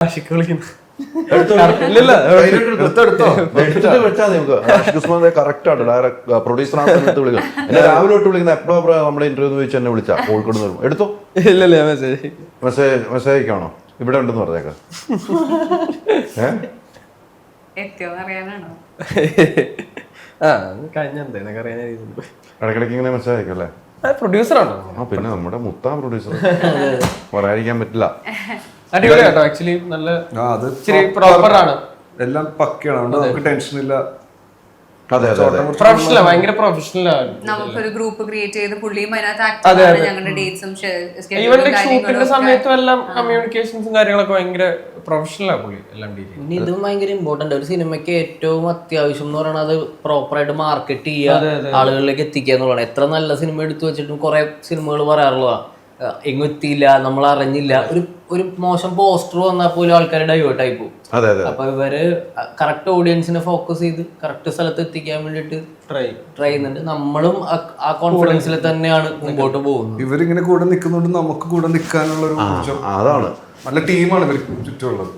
പ്രൊഡ്യൂസറിനകത്ത് വിളിക്കും. എന്നെ രാവിലെ തൊട്ട് വിളിക്കുന്ന എപ്പോഴാ നമ്മളെ ഇന്റർവ്യൂ ചോദിച്ചു എന്നെ വിളിച്ചാ കോഴിക്കോട് നിന്ന് വരും. എടുത്തോ മെസ്സേജ് അയക്കാണോ? ഇവിടെ ഉണ്ടെന്ന് പറഞ്ഞേക്കാം. ഇടയ്ക്കിടയ്ക്ക് ഇങ്ങനെ മെസ്സേജ് അയക്കും അല്ലേ? പ്രൊഡ്യൂസറാണോ? ആ പിന്നെ നമ്മുടെ മുത്താ പ്രൊഡ്യൂസർ പറയാതിരിക്കാൻ പറ്റില്ല. അടിപൊളിയാട്ടോ ആക്ച്വലി. നല്ല പ്രോപ്പർ ആണ്, എല്ലാം പക്കയാണ്, നമുക്ക് ടെൻഷൻ ഇല്ല. പ്രൊഫഷണൽ, ഭയങ്കര പ്രൊഫഷണൽ ആണ്. നമുക്കൊരു ഗ്രൂപ്പ് ക്രിയേറ്റ് ചെയ്ത് പുള്ളിയും അതിനകത്ത് ഞങ്ങളുടെ ഡേറ്റ്സും ഈവൻ ഷൂട്ടിന്റെ സമയത്തും എല്ലാം കമ്മ്യൂണിക്കേഷൻസും കാര്യങ്ങളൊക്കെ ഭയങ്കര പ്രൊഫഷണൽ ആണ് പുള്ളി എല്ലാം ഡീൽ ചെയ്യുന്നത്. പിന്നെ ഇതും ഭയങ്കര ഇമ്പോർട്ടന്റ്. ഒരു സിനിമയ്ക്ക് ഏറ്റവും അത്യാവശ്യം എന്ന് പറയുന്നത് അത് പ്രോപ്പറായിട്ട് മാർക്കറ്റ് ചെയ്യുക, ആളുകളിലേക്ക് എത്തിക്കുക എന്നുള്ളതാണ്. എത്ര നല്ല സിനിമ എടുത്തു വെച്ചിട്ടും കുറെ സിനിമകൾ പറയാറുള്ളതാണ് എങ്ങും എത്തിയില്ല, നമ്മൾ അറിഞ്ഞില്ല. ഒരു മോശം പോസ്റ്റർ വന്നാൽ പോലും ആൾക്കാർ ഡൈവേർട്ട് ആയി പോകും. അപ്പൊ ഇവര് കറക്റ്റ് ഓഡിയൻസിനെ ഫോക്കസ് ചെയ്ത് കറക്റ്റ് സ്ഥലത്ത് എത്തിക്കാൻ വേണ്ടിട്ട് ട്രൈ ചെയ്യുന്നുണ്ട്. നമ്മളും ആ കോൺഫിഡൻസിൽ തന്നെയാണ് മുമ്പോട്ട് പോകുന്നത്. ഇവരിങ്ങനെ കൂടെ നിൽക്കുന്നുണ്ട്, നമുക്ക് കൂടെ നിൽക്കാനുള്ള ഒരു അതാണ് നല്ല ടീമാണ് ഇവർക്ക് ചുറ്റുമുള്ളത്.